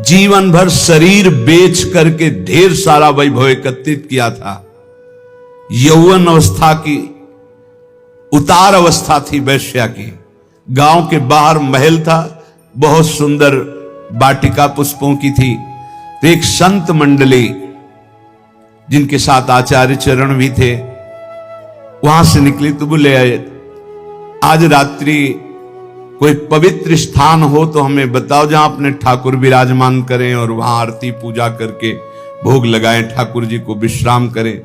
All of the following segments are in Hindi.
जीवन भर शरीर बेच करके ढेर सारा वैभव एकत्रित किया था। यौवन अवस्था की उतार अवस्था थी वैश्या की। गांव के बाहर महल था, बहुत सुंदर वाटिका पुष्पों की थी। तो एक संत मंडली जिनके साथ आचार्य चरण भी थे, वहां से निकली तो बोले आज रात्रि कोई पवित्र स्थान हो तो हमें बताओ जहां अपने ठाकुर विराजमान करें और वहां आरती पूजा करके भोग लगाएं, ठाकुर जी को विश्राम करें।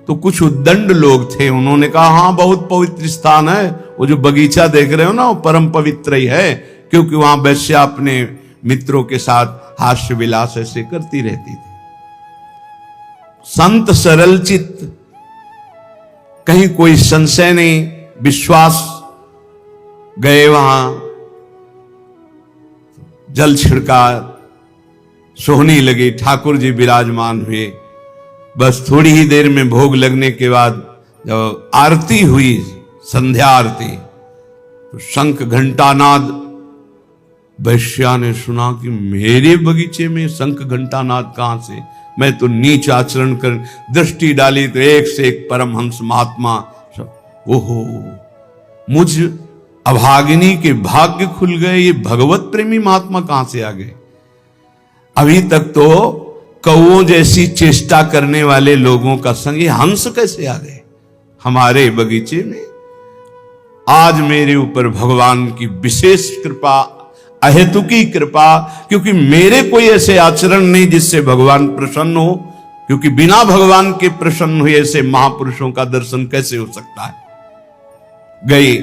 तो कुछ उद्दंड लोग थे, उन्होंने कहा हाँ बहुत पवित्र स्थान है, वो जो बगीचा देख रहे हो ना वो परम पवित्र ही है, क्योंकि वहां वैश्या अपने मित्रों के साथ हास्य विलास ऐसे करती रहती थी। संत सरल चित्त, कहीं कोई संशय नहीं, विश्वास, गए वहां, जल छिड़का, सोहनी लगी, ठाकुर जी विराजमान हुए। बस थोड़ी ही देर में भोग लगने के बाद जब आरती हुई, संध्या आरती, तो शंख घंटानाद, वैश्या ने सुना कि मेरे बगीचे में शंख घंटानाद कहां से, मैं तो नीच आचरण कर दृष्टि डाली तो एक से एक परमहंस महात्मा सब। ओहो, मुझ अभागिनी के भाग्य खुल गए, ये भगवत प्रेमी महात्मा कहां से आ गए। अभी तक तो कौओं जैसी चेष्टा करने वाले लोगों का संग ये हंस कैसे आ गए हमारे बगीचे में। आज मेरे ऊपर भगवान की विशेष कृपा, अहेतुकी कृपा, क्योंकि मेरे कोई ऐसे आचरण नहीं जिससे भगवान प्रसन्न हो, क्योंकि बिना भगवान के प्रसन्न हुए ऐसे महापुरुषों का दर्शन कैसे हो सकता है। गई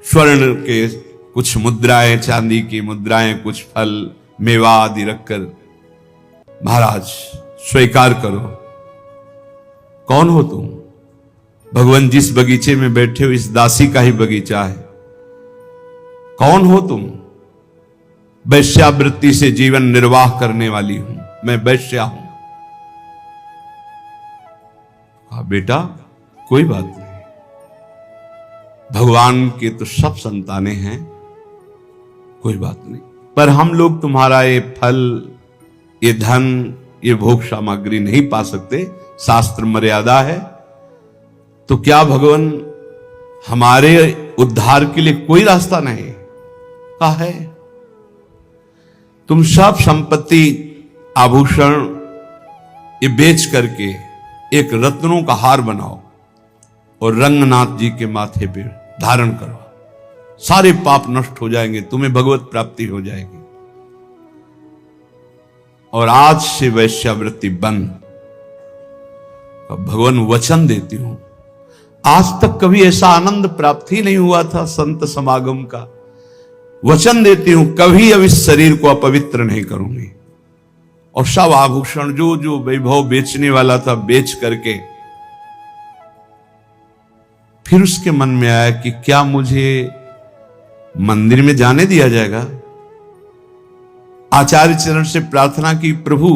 स्वर्ण के कुछ मुद्राएं, चांदी की मुद्राएं, कुछ फल मेवा आदि रखकर, महाराज स्वीकार करो। कौन हो तुम? भगवान जिस बगीचे में बैठे हो इस दासी का ही बगीचा है। कौन हो तुम? वैश्यावृत्ति से जीवन निर्वाह करने वाली हूं, मैं वैश्या हूं। बेटा कोई बात नहीं, भगवान के तो सब संतानें हैं, कोई बात नहीं, पर हम लोग तुम्हारा ये फल, ये धन, ये भोग सामग्री नहीं पा सकते, शास्त्र मर्यादा है। तो क्या भगवान हमारे उद्धार के लिए कोई रास्ता नहीं? कहा है तुम सब संपत्ति, आभूषण ये बेच करके एक रत्नों का हार बनाओ और रंगनाथ जी के माथे पे धारण करो, सारे पाप नष्ट हो जाएंगे, तुम्हें भगवत प्राप्ति हो जाएगी। और आज से वैश्यावृत्ति बंद। अब भगवान वचन देती हूं, आज तक कभी ऐसा आनंद प्राप्त ही नहीं हुआ था संत समागम का। वचन देती हूं कभी अब इस शरीर को अपवित्र नहीं करूंगी। और सब आभूषण जो जो वैभव बेचने वाला था बेच करके, फिर उसके मन में आया कि क्या मुझे मंदिर में जाने दिया जाएगा। आचार्य चरण से प्रार्थना की, प्रभु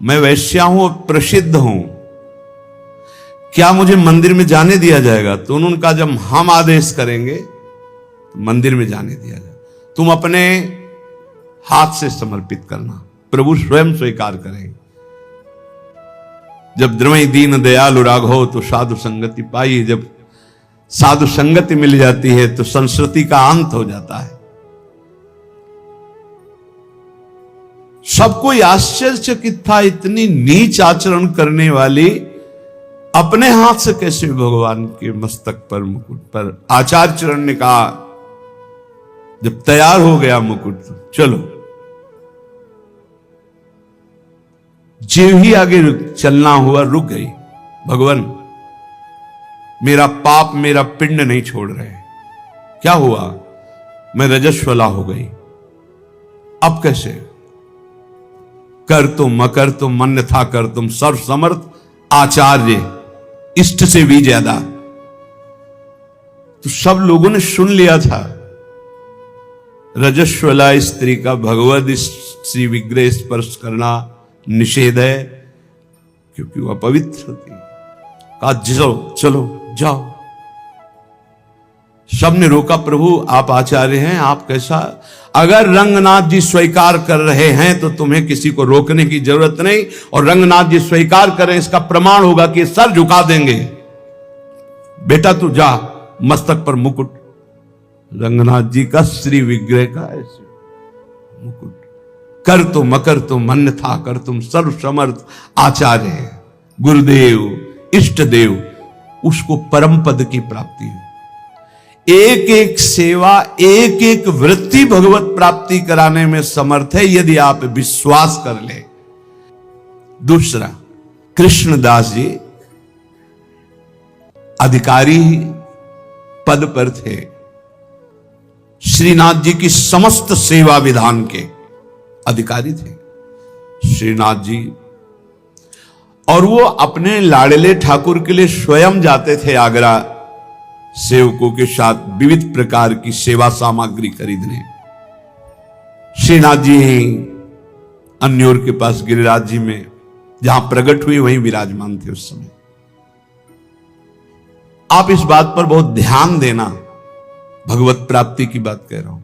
मैं वैश्या हूं और प्रसिद्ध हूं, क्या मुझे मंदिर में जाने दिया जाएगा? तो उन्होंने कहा जब हम आदेश करेंगे तो मंदिर में जाने दिया जाएगा, तुम अपने हाथ से समर्पित करना, प्रभु स्वयं स्वीकार करेंगे। जब द्रवई दीन दयालु राघव तो साधु संगति पाई। जब साधु संगति मिल जाती है तो संस्कृति का अंत हो जाता है। सबको आश्चर्यचकित था, इतनी नीच आचरण करने वाली अपने हाथ से कैसे भगवान के मस्तक पर, मुकुट पर। आचार्य चरण ने कहा जब तैयार हो गया मुकुट, चलो। जीव ही आगे चलना हुआ, रुक गई। भगवान मेरा पाप, मेरा पिंड नहीं छोड़ रहे। क्या हुआ? मैं रजस्वला हो गई। अब कैसे? कर तुम मकर तुम मन्य था कर तुम सर्व समर्थ आचार्य, इष्ट से भी ज्यादा। तो सब लोगों ने सुन लिया था रजस्वला स्त्री का भगवद श्री विग्रह स्पर्श करना निषेध है, क्योंकि वह पवित्र थी। कहा चलो चलो जाओ। सबने रोका, प्रभु आप आचार्य हैं, आप कैसा? अगर रंगनाथ जी स्वीकार कर रहे हैं तो तुम्हें किसी को रोकने की जरूरत नहीं, और रंगनाथ जी स्वीकार करें इसका प्रमाण होगा कि सर झुका देंगे। बेटा तू जा, मस्तक पर मुकुट, रंगनाथ जी का श्री विग्रह का ऐसे मुकुट, कर तो मकर तो मन था, कर तुम सर्व समर्थ आचार्य, गुरुदेव इष्ट देव, उसको परम पद की प्राप्ति है। एक एक सेवा, एक एक वृत्ति भगवत प्राप्ति कराने में समर्थ है यदि आप विश्वास कर ले। दूसरा, कृष्णदास जी अधिकारी पद पर थे, श्रीनाथ जी की समस्त सेवा विधान के अधिकारी थे श्रीनाथ जी, और वो अपने लाडले ठाकुर के लिए स्वयं जाते थे आगरा सेवकों के साथ विविध प्रकार की सेवा सामग्री खरीदने। श्रीनाथ जी अन्योर के पास गिरिराज जी में जहां प्रकट हुई वहीं विराजमान थे उस समय। आप इस बात पर बहुत ध्यान देना, भगवत प्राप्ति की बात कह रहा हूं।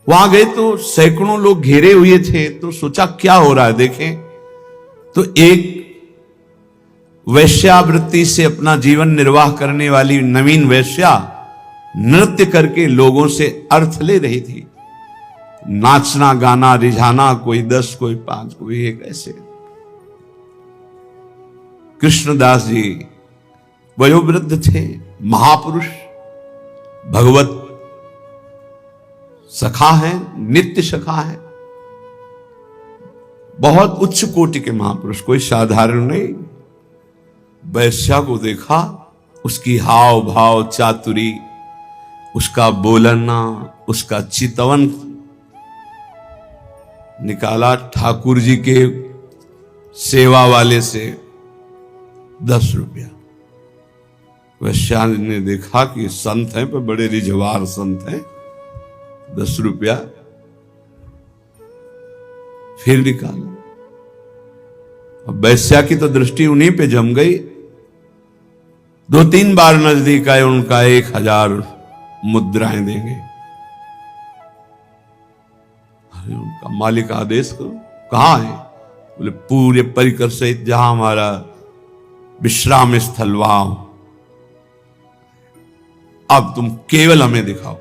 वहां गए तो सैकड़ों लोग घेरे हुए थे, तो सोचा क्या हो रहा है देखें, तो एक वैश्यावृत्ति से अपना जीवन निर्वाह करने वाली नवीन वैश्या नृत्य करके लोगों से अर्थ ले रही थी। नाचना गाना रिझाना, कोई 10 कोई 5 कोई 1 ऐसे। कृष्णदास जी वयोवृद्ध थे, महापुरुष, भगवत सखा है, नित्य सखा है, बहुत उच्च कोटि के महापुरुष, कोई साधारण नहीं। वैश्या को देखा, उसकी हाव भाव चातुरी, उसका बोलना, उसका चितवन निकाला ठाकुर जी के सेवा वाले से 10 रुपया। वैश्या ने देखा कि संत हैं पर बड़े रिझवार संत हैं, 10 रुपया फिर निकाला। अब वैश्या की तो दृष्टि उन्हीं पे जम गई, 2-3 बार नजदीक आए, उनका 1000 मुद्राएं देंगे। अरे उनका मालिक आदेश करो, कहां है? बोले पूरे परिकर सहित जहां हमारा विश्राम स्थल वहां, अब तुम केवल हमें दिखाओ।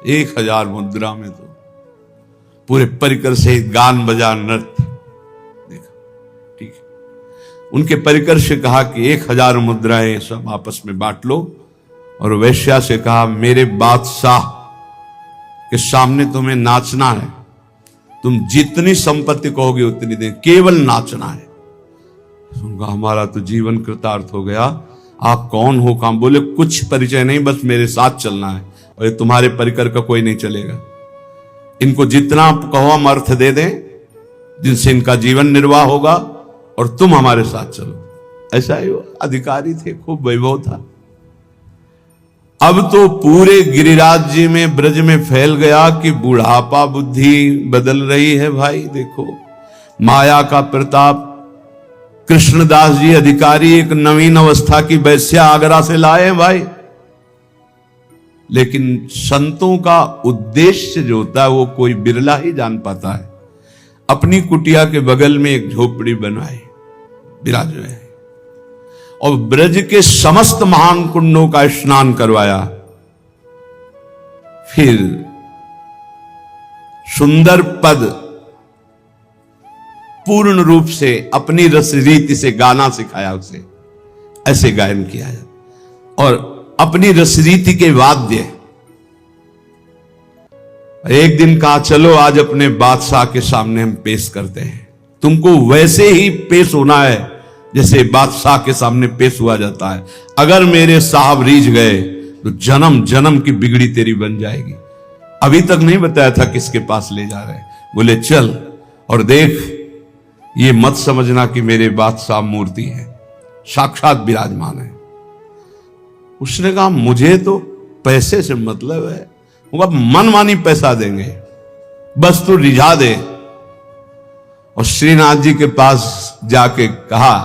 1000 मुद्रा में तो पूरे परिकर सहित गान बजा नृत्य। ठीक है, उनके परिकर से कहा कि 1000 मुद्राएं सब आपस में बांट लो, और वैश्या से कहा मेरे बादशाह के सामने तुम्हें नाचना है, तुम जितनी संपत्ति कहोगे उतनी दें, केवल नाचना है। उनका हमारा तो जीवन कृतार्थ हो गया। आप कौन हो? काम? बोले कुछ परिचय नहीं, बस मेरे साथ चलना है, और ये तुम्हारे परिकर का कोई नहीं चलेगा। इनको जितना आप कहो हम अर्थ दे दें, जिनसे इनका जीवन निर्वाह होगा, और तुम हमारे साथ चलो। ऐसा ही अधिकारी थे, खूब वैभव था। अब तो पूरे गिरिराज जी में, ब्रज में फैल गया कि बुढ़ापा बुद्धि बदल रही है। भाई देखो माया का प्रताप। कृष्णदास जी अधिकारी एक नवीन अवस्था की वैश्या आगरा से लाए हैं भाई, लेकिन संतों का उद्देश्य जो होता है वो कोई बिरला ही जान पाता है। अपनी कुटिया के बगल में एक झोपड़ी बनाए, विराज है, और ब्रज के समस्त महान कुंडों का स्नान करवाया। फिर सुंदर पद पूर्ण रूप से अपनी रस रीति से गाना सिखाया, उसे ऐसे गायन किया है, और अपनी रस रीति के वाद्य। एक दिन कहा चलो आज अपने बादशाह के सामने हम पेश करते हैं, तुमको वैसे ही पेश होना है जैसे बादशाह के सामने पेश हुआ जाता है। अगर मेरे साहब रीझ गए तो जन्म जन्म की बिगड़ी तेरी बन जाएगी। अभी तक नहीं बताया था किसके पास ले जा रहे हैं। बोले चल और देख, ये मत समझना कि मेरे बादशाह मूर्ति है, साक्षात विराजमान है। उसने कहा मुझे तो पैसे से मतलब है, मनमानी पैसा देंगे, बस तू रिझा दे। और श्रीनाथ जी के पास जाके कहा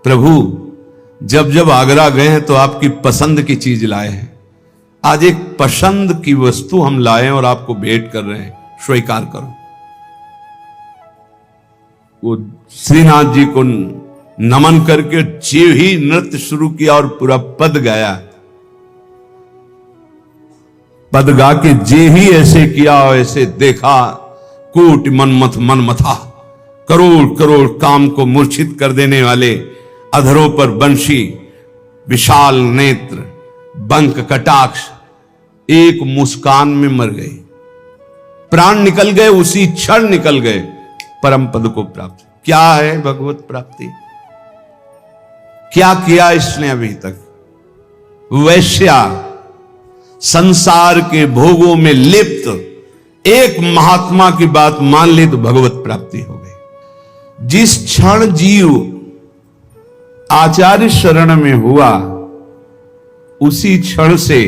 प्रभु जब जब आगरा गए हैं तो आपकी पसंद की चीज लाए हैं, आज एक पसंद की वस्तु हम लाए और आपको भेंट कर रहे हैं, स्वीकार करो। वो श्रीनाथ जी को नमन करके जे ही नृत्य शुरू किया और पूरा पद गाया। पद गा के जे ही ऐसे किया और ऐसे देखा, कोटि मनमथ मन मथा, करोड़ करोड़ काम को मूर्छित कर देने वाले अधरों पर बंशी, विशाल नेत्र, बंक कटाक्ष एक मुस्कान में मर गए, प्राण निकल गए, उसी क्षण निकल गए, परम पद को प्राप्त। क्या है भगवत प्राप्ति? क्या किया इसने अभी तक? वैश्या संसार के भोगों में लिप्त एक महात्मा की बात मान ली तो भगवत प्राप्ति हो गई। जिस क्षण जीव आचार्य शरण में हुआ, उसी क्षण से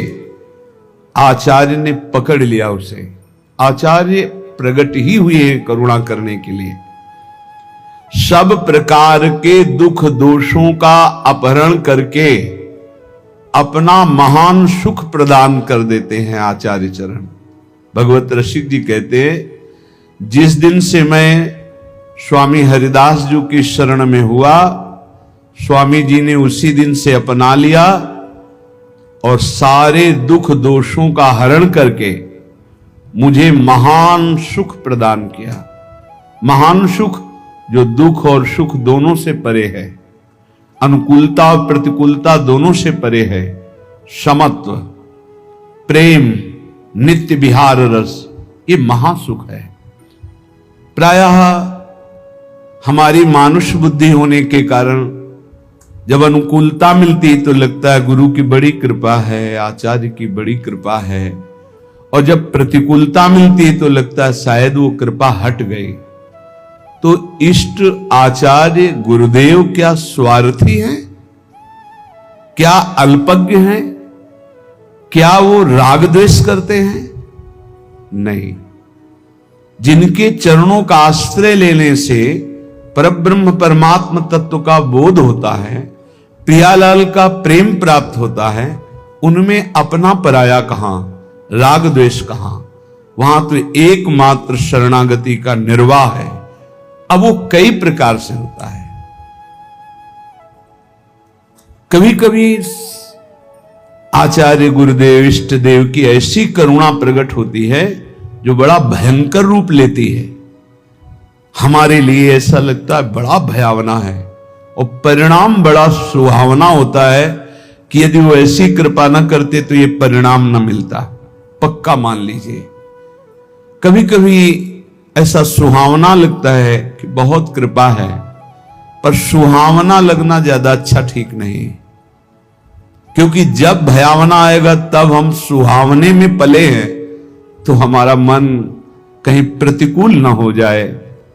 आचार्य ने पकड़ लिया उसे। आचार्य प्रकट ही हुए हैं करुणा करने के लिए। सब प्रकार के दुख दोषों का अपहरण करके अपना महान सुख प्रदान कर देते हैं आचार्य चरण। भगवत रसिक जी कहते हैं, जिस दिन से मैं स्वामी हरिदास जी की शरण में हुआ, स्वामी जी ने उसी दिन से अपना लिया और सारे दुख दोषों का हरण करके मुझे महान सुख प्रदान किया। महान सुख जो दुख और सुख दोनों से परे है, अनुकूलता और प्रतिकूलता दोनों से परे है, समत्व, प्रेम, नित्य विहार रस, ये महासुख है। प्रायः हमारी मानुष बुद्धि होने के कारण जब अनुकूलता मिलती तो लगता है गुरु की बड़ी कृपा है, आचार्य की बड़ी कृपा है, और जब प्रतिकूलता मिलती तो लगता है शायद वो कृपा हट गई। तो इष्ट आचार्य गुरुदेव क्या स्वार्थी हैं? क्या अल्पज्ञ हैं? क्या वो राग द्वेष करते हैं? नहीं। जिनके चरणों का आश्रय लेने से परब्रह्म परमात्म तत्व का बोध होता है, प्रियालाल का प्रेम प्राप्त होता है, उनमें अपना पराया कहां, राग द्वेष कहां? वहां तो एकमात्र शरणागति का निर्वाह है। अब वो कई प्रकार से होता है। कभी कभी आचार्य गुरुदेव इष्ट देव की ऐसी करुणा प्रकट होती है जो बड़ा भयंकर रूप लेती है। हमारे लिए ऐसा लगता है बड़ा भयावना है, और परिणाम बड़ा सुहावना होता है कि यदि वो ऐसी कृपा न करते तो ये परिणाम न मिलता। पक्का मान लीजिए। कभी कभी ऐसा सुहावना लगता है कि बहुत कृपा है, पर सुहावना लगना ज्यादा अच्छा ठीक नहीं, क्योंकि जब भयावना आएगा तब हम सुहावने में पले हैं तो हमारा मन कहीं प्रतिकूल ना हो जाए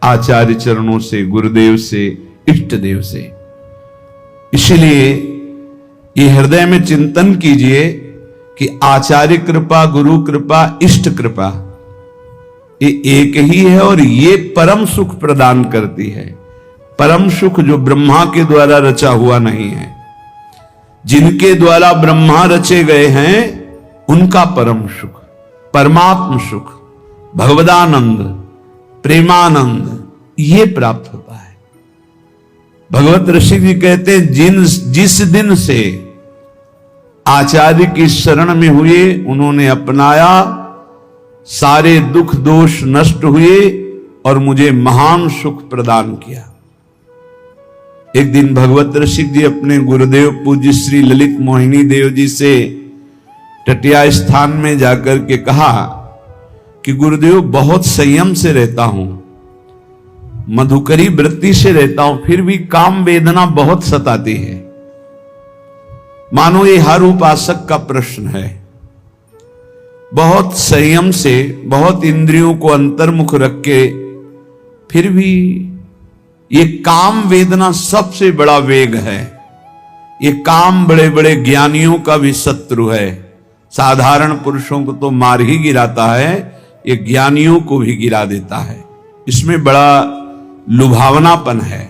आचार्य चरणों से, गुरुदेव से, इष्ट देव से। इसलिए ये हृदय में चिंतन कीजिए कि आचार्य कृपा, गुरु कृपा, इष्ट कृपा ये एक ही है और ये परम सुख प्रदान करती है। परम सुख जो ब्रह्मा के द्वारा रचा हुआ नहीं है। जिनके द्वारा ब्रह्मा रचे गए हैं उनका परम सुख, परमात्म सुख, भगवदानंद, प्रेमानंद ये प्राप्त होता है। भगवत ऋषि जी कहते हैं, जिस दिन से आचार्य की शरण में हुए, उन्होंने अपनाया, सारे दुख दोष नष्ट हुए और मुझे महान सुख प्रदान किया। एक दिन भगवत रसिक जी अपने गुरुदेव पूज्य श्री ललित मोहिनी देव जी से टटिया स्थान में जाकर के कहा कि गुरुदेव बहुत संयम से रहता हूं, मधुकरी वृत्ति से रहता हूं, फिर भी काम वेदना बहुत सताती है। मानो ये हर उपासक का प्रश्न है। बहुत संयम से, बहुत इंद्रियों को अंतर्मुख रख के, फिर भी ये काम वेदना सबसे बड़ा वेग है। ये काम बड़े बड़े ज्ञानियों का भी शत्रु है। साधारण पुरुषों को तो मार ही गिराता है, ये ज्ञानियों को भी गिरा देता है। इसमें बड़ा लुभावनापन है।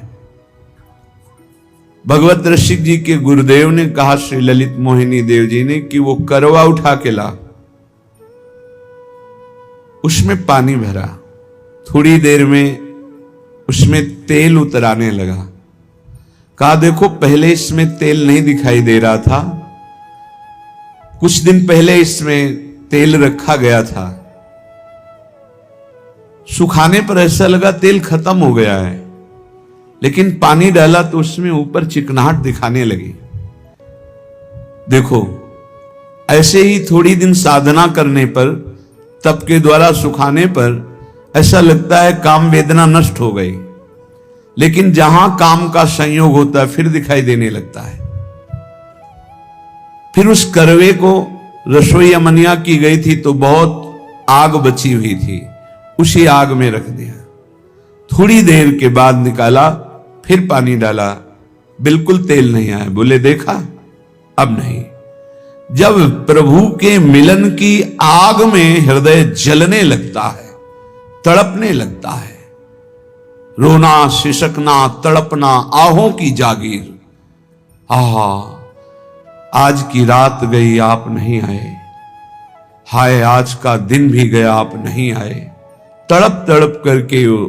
भगवत रसिक जी के गुरुदेव ने कहा श्री ललित मोहिनी देव जी ने कि वो करवा उठा के ला, उसमें पानी भरा, थोड़ी देर में उसमें तेल उतराने लगा। कहा देखो पहले इसमें तेल नहीं दिखाई दे रहा था, कुछ दिन पहले इसमें तेल रखा गया था, सुखाने पर ऐसा लगा तेल खत्म हो गया है, लेकिन पानी डाला तो उसमें ऊपर चिकनाहट दिखाने लगी। देखो ऐसे ही थोड़ी दिन साधना करने पर, तप के द्वारा सुखाने पर ऐसा लगता है काम वेदना नष्ट हो गई, लेकिन जहां काम का संयोग होता है फिर दिखाई देने लगता है। फिर उस करवे को रसोई अमनिया की गई थी तो बहुत आग बची हुई थी, उसी आग में रख दिया। थोड़ी देर के बाद निकाला, फिर पानी डाला, बिल्कुल तेल नहीं आया। बोले देखा अब नहीं। जब प्रभु के मिलन की आग में हृदय जलने लगता है, तड़पने लगता है, रोना सिसकना तड़पना आहों की जागीर, आहा आज की रात गई आप नहीं आए, हाय आज का दिन भी गया आप नहीं आए, तड़प तड़प करके वो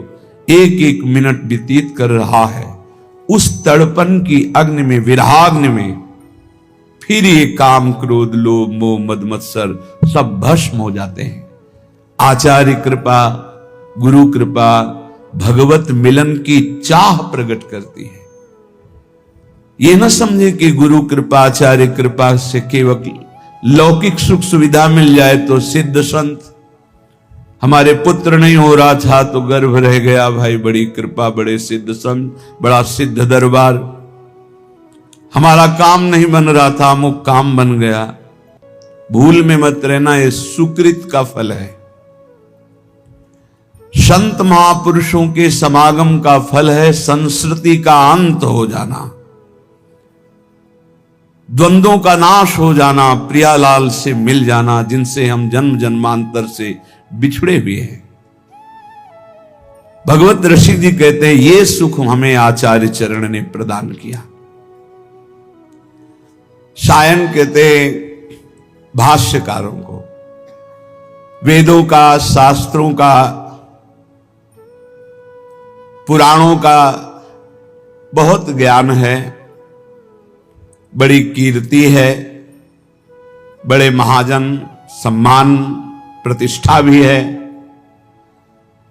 एक एक मिनट व्यतीत कर रहा है। उस तड़पन की अग्नि में, विरहाग्नि में फिर ये काम क्रोध लोभ मोह मद मत्सर सब भस्म हो जाते हैं। आचार्य कृपा, गुरु कृपा भगवत मिलन की चाह प्रकट करती है। ये न समझे कि गुरु कृपा आचार्य कृपा से केवल लौकिक सुख सुविधा मिल जाए तो सिद्ध संत, हमारे पुत्र नहीं हो रहा था तो गर्भ रह गया, भाई बड़ी कृपा, बड़े सिद्ध संत, बड़ा सिद्ध दरबार, हमारा काम नहीं बन रहा था, अमुक काम बन गया। भूल में मत रहना, ये सुकृत का फल है। संत महापुरुषों के समागम का फल है संस्कृति का अंत हो जाना, द्वंद्वों का नाश हो जाना, प्रियालाल से मिल जाना जिनसे हम जन्म जन्मांतर से बिछड़े हुए हैं। भगवत ऋषि जी कहते हैं ये सुख हमें आचार्य चरण ने प्रदान किया। सायन कहते हैं भाष्यकारों को, वेदों का, शास्त्रों का, पुराणों का बहुत ज्ञान है, बड़ी कीर्ति है, बड़े महाजन, सम्मान प्रतिष्ठा भी है,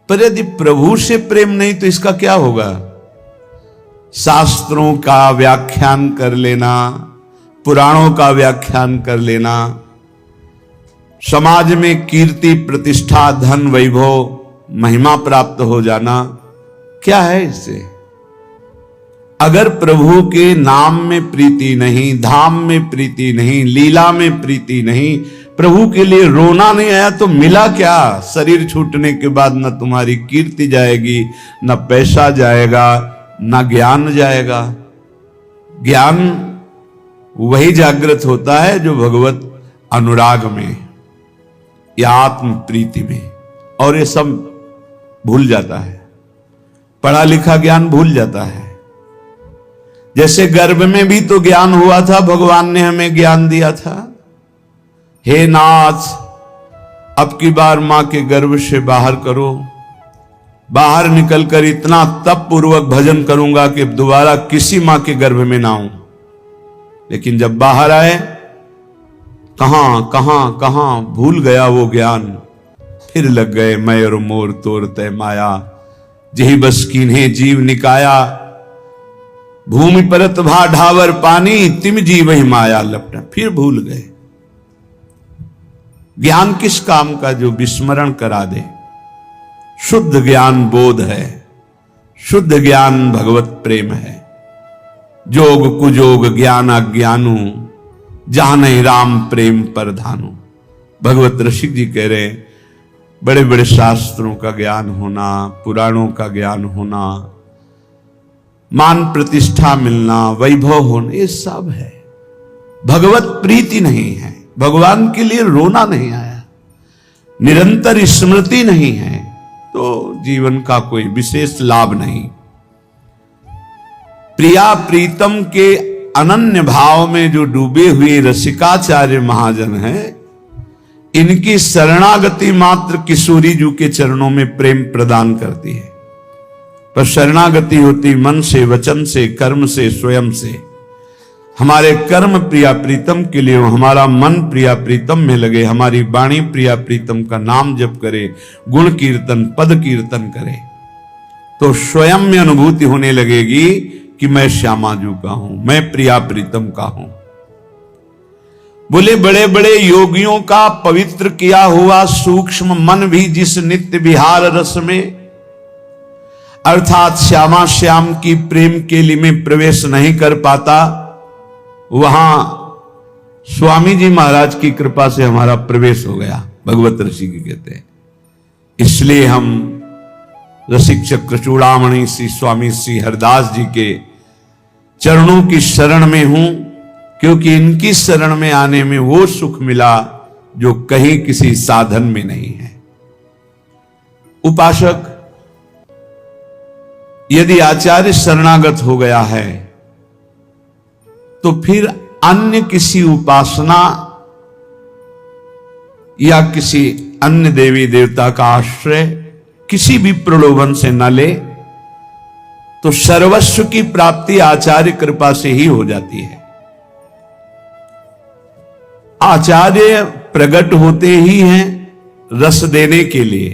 पर यदि प्रभु से प्रेम नहीं तो इसका क्या होगा? शास्त्रों का व्याख्यान कर लेना, पुराणों का व्याख्यान कर लेना, समाज में कीर्ति प्रतिष्ठा धन वैभव महिमा प्राप्त हो जाना, क्या है इससे? अगर प्रभु के नाम में प्रीति नहीं, धाम में प्रीति नहीं, लीला में प्रीति नहीं, प्रभु के लिए रोना नहीं आया तो मिला क्या? शरीर छूटने के बाद न तुम्हारी कीर्ति जाएगी, न पैसा जाएगा, न ज्ञान जाएगा। ज्ञान वही जागृत होता है जो भगवत अनुराग में या आत्म प्रीति में, और ये सब भूल जाता है, पढ़ा लिखा ज्ञान भूल जाता है। जैसे गर्भ में भी तो ज्ञान हुआ था, भगवान ने हमें ज्ञान दिया था, हे नाथ अब की बार मां के गर्भ से बाहर करो, बाहर निकलकर इतना तप पूर्वक भजन करूंगा कि दोबारा किसी मां के गर्भ में ना आऊं। लेकिन जब बाहर आए, कहां कहां कहां भूल गया वो ज्ञान, फिर लग गए मैं और मोर तोर तय माया, जही बस कीन्हे जीव निकाया, भूमि परत भा ढावर पानी, तिम जीव ही माया लपटा। फिर भूल गए। ज्ञान किस काम का? जो विस्मरण करा दे। शुद्ध ज्ञान बोध है, शुद्ध ज्ञान भगवत प्रेम है। जोग कुजोग ज्ञान अज्ञानु, जाने राम प्रेम पर धानु। भगवत रसिक जी कह रहे हैं बड़े बड़े शास्त्रों का ज्ञान होना, पुराणों का ज्ञान होना, मान प्रतिष्ठा मिलना, वैभव होना, ये सब है, भगवत प्रीति नहीं है, भगवान के लिए रोना नहीं आया, निरंतर स्मृति नहीं है, तो जीवन का कोई विशेष लाभ नहीं। प्रिया प्रीतम के अनन्य भाव में जो डूबे हुए रसिकाचार्य महाजन हैं, इनकी शरणागति मात्र किशोरी जी के चरणों में प्रेम प्रदान करती है। पर शरणागति होती मन से, वचन से, कर्म से, स्वयं से। हमारे कर्म प्रिया प्रीतम के लिए, हमारा मन प्रिया प्रीतम में लगे, हमारी वाणी प्रिया प्रीतम का नाम जप करे, गुण कीर्तन, पद कीर्तन करे, तो स्वयं में अनुभूति होने लगेगी कि मैं श्यामा जी का हूं, मैं प्रिया प्रीतम का हूं। बोले बड़े बड़े योगियों का पवित्र किया हुआ सूक्ष्म मन भी जिस नित्य विहार रस में, अर्थात श्यामा श्याम की प्रेम केली में प्रवेश नहीं कर पाता, वहां स्वामी जी महाराज की कृपा से हमारा प्रवेश हो गया, भगवत ऋषि की कहते हैं। इसलिए हम रसिक चक्र चूड़ामणि श्री स्वामी श्री हरदास जी के चरणों की शरण में हूं, क्योंकि इनकी शरण में आने में वो सुख मिला जो कहीं किसी साधन में नहीं है। उपासक यदि आचार्य शरणागत हो गया है तो फिर अन्य किसी उपासना या किसी अन्य देवी देवता का आश्रय किसी भी प्रलोभन से न ले, तो सर्वस्व की प्राप्ति आचार्य कृपा से ही हो जाती है। आचार्य प्रकट होते ही हैं रस देने के लिए,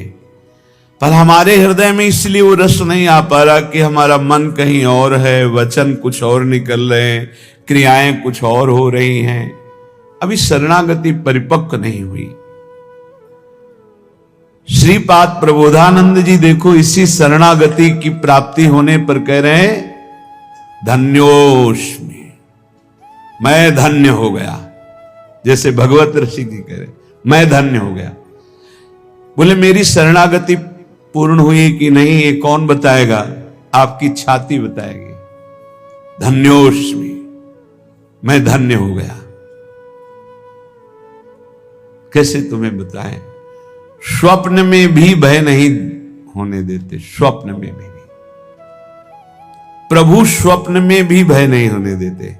पर हमारे हृदय में इसलिए वो रस नहीं आ पा रहा कि हमारा मन कहीं और है, वचन कुछ और निकल रहे हैं, क्रियाएं कुछ और हो रही हैं, अभी शरणागति परिपक्व नहीं हुई। श्रीपाद प्रबोधानंद जी देखो इसी शरणागति की प्राप्ति होने पर कह रहे हैं धन्योस्मि, मैं धन्य हो गया। जैसे भगवत ऋषि जी कह रहे मैं धन्य हो गया। बोले मेरी शरणागति पूर्ण हुई कि नहीं ये कौन बताएगा, आपकी छाती बताएगी। धन्योस्मि, मैं धन्य हो गया। कैसे तुम्हें बताएं? स्वप्न में भी भय नहीं होने देते, स्वप्न में भी प्रभु स्वप्न में भी भय नहीं होने देते।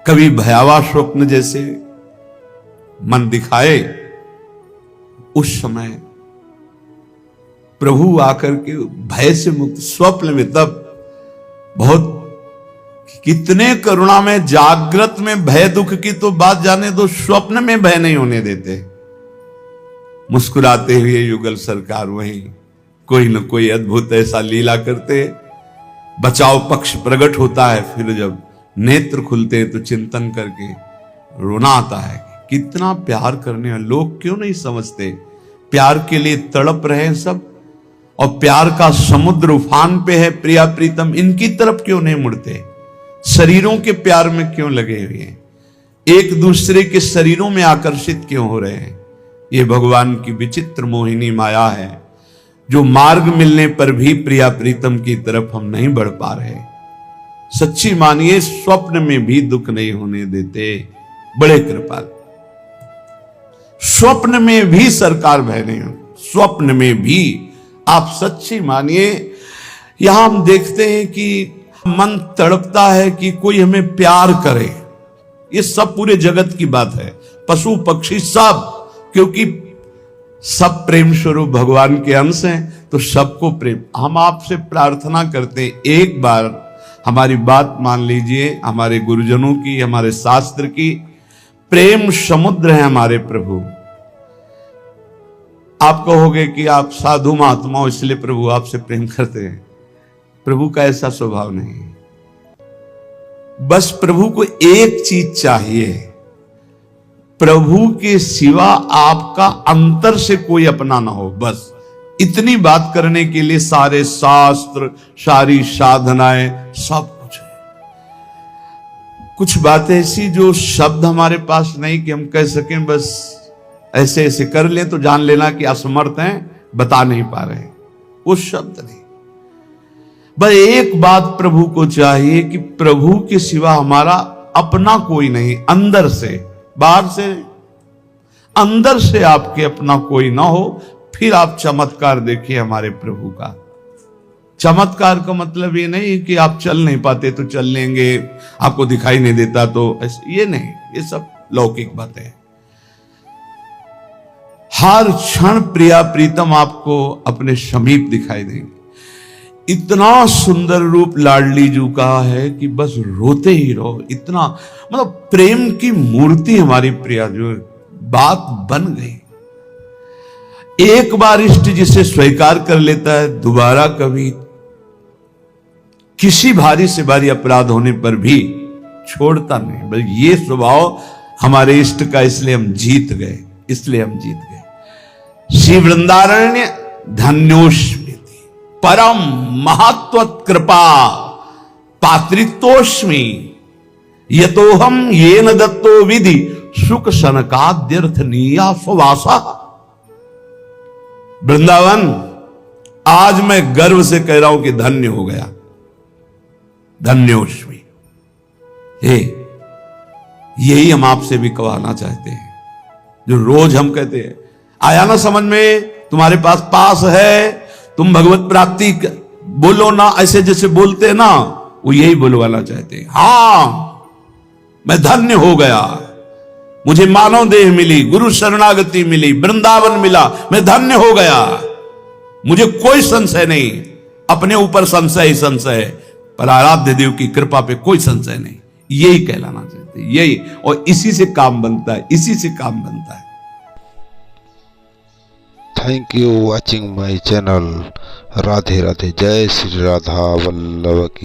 कभी भयावह स्वप्न जैसे मन दिखाए, उस समय प्रभु आकर के भय से मुक्त, स्वप्न में तब बहुत कितने करुणा में, जागृत में भय दुख की तो बात जाने दो, स्वप्न में भय नहीं होने देते। मुस्कुराते हुए युगल सरकार वहीं कोई न कोई अद्भुत ऐसा लीला करते, बचाव पक्ष प्रकट होता है, फिर जब नेत्र खुलते तो चिंतन करके रोना आता है। कितना प्यार करने हैं लोग, क्यों नहीं समझते? प्यार के लिए तड़प रहे हैं सब, और प्यार का समुद्र उफान पे है प्रिया प्रीतम, इनकी तरफ क्यों नहीं मुड़ते? शरीरों के प्यार में क्यों लगे हुए हैं? एक दूसरे के शरीरों में आकर्षित क्यों हो रहे हैं? ये भगवान की विचित्र मोहिनी माया है, जो मार्ग मिलने पर भी प्रिया प्रीतम की तरफ हम नहीं बढ़ पा रहे। सच्ची मानिए, स्वप्न में भी दुख नहीं होने देते, बड़े कृपाल। स्वप्न में भी सरकार भय नहीं हो, स्वप्न में भी आप सच्ची मानिए। यहां हम देखते हैं कि मन तड़पता है कि कोई हमें प्यार करे। ये सब पूरे जगत की बात है, पशु पक्षी सब, क्योंकि सब प्रेम स्वरूप भगवान के अंश हैं, तो सबको प्रेम। हम आपसे प्रार्थना करते हैं, एक बार हमारी बात मान लीजिए, हमारे गुरुजनों की, हमारे शास्त्र की, प्रेम समुद्र है हमारे प्रभु। आप कहोगे कि आप साधु महात्मा हो इसलिए प्रभु आपसे प्रेम करते हैं। प्रभु का ऐसा स्वभाव नहीं। बस प्रभु को एक चीज चाहिए, प्रभु के सिवा आपका अंतर से कोई अपना ना हो। बस इतनी बात करने के लिए सारे शास्त्र, सारी साधनाएं, सब कुछ है। कुछ बातें ऐसी जो शब्द हमारे पास नहीं कि हम कह सकें, बस ऐसे ऐसे कर लें तो जान लेना कि असमर्थ हैं, बता नहीं पा रहे, वो शब्द नहीं। बस एक बात प्रभु को चाहिए कि प्रभु के सिवा हमारा अपना कोई नहीं, अंदर से, बाहर से, अंदर से आपके अपना कोई ना हो। फिर आप चमत्कार देखिए हमारे प्रभु का। चमत्कार का मतलब ये नहीं कि आप चल नहीं पाते तो चल लेंगे, आपको दिखाई नहीं देता तो ये नहीं, ये सब लौकिक बातें हैं। हर क्षण प्रिया प्रीतम आपको अपने समीप दिखाई देंगे। इतना सुंदर रूप लाडली जू का है कि बस रोते ही रहो। इतना मतलब प्रेम की मूर्ति हमारी प्रिया जो बात बन गई। एक बार इष्ट जिसे स्वीकार कर लेता है दोबारा कभी किसी भारी से भारी अपराध होने पर भी छोड़ता नहीं। बल्कि ये स्वभाव हमारे इष्ट का, इसलिए हम जीत गए, इसलिए हम जीत गए। श्री वृंदारण्य धन्योष्मी परम महत्व कृपा पात्रित्वोष्मी यतोहम ये न दत्तो विधि सुख सनकाद्यर्थनीया सुवासा। वृंदावन आज मैं गर्व से कह रहा हूं कि धन्य हो गया, धन्योष्मी। यही हम आपसे भी कहना चाहते हैं, जो रोज हम कहते हैं। आया ना समझ में? तुम्हारे पास है, तुम भगवत प्राप्ति बोलो ना, ऐसे जैसे बोलते हैं ना, वो यही बोलवाना चाहते हैं। हां, मैं धन्य हो गया, मुझे मानव देह मिली, गुरु शरणागति मिली, वृंदावन मिला, मैं धन्य हो गया। मुझे कोई संशय नहीं, अपने ऊपर संशय ही संशय है, पर आराध्य देव की कृपा पे कोई संशय नहीं। यही कहलाना चाहते हैं, यही, और इसी से काम बनता है, इसी से काम बनता है। Thank you watching my channel. Radhe Radhe. जय श्री राधा वल्लभ की।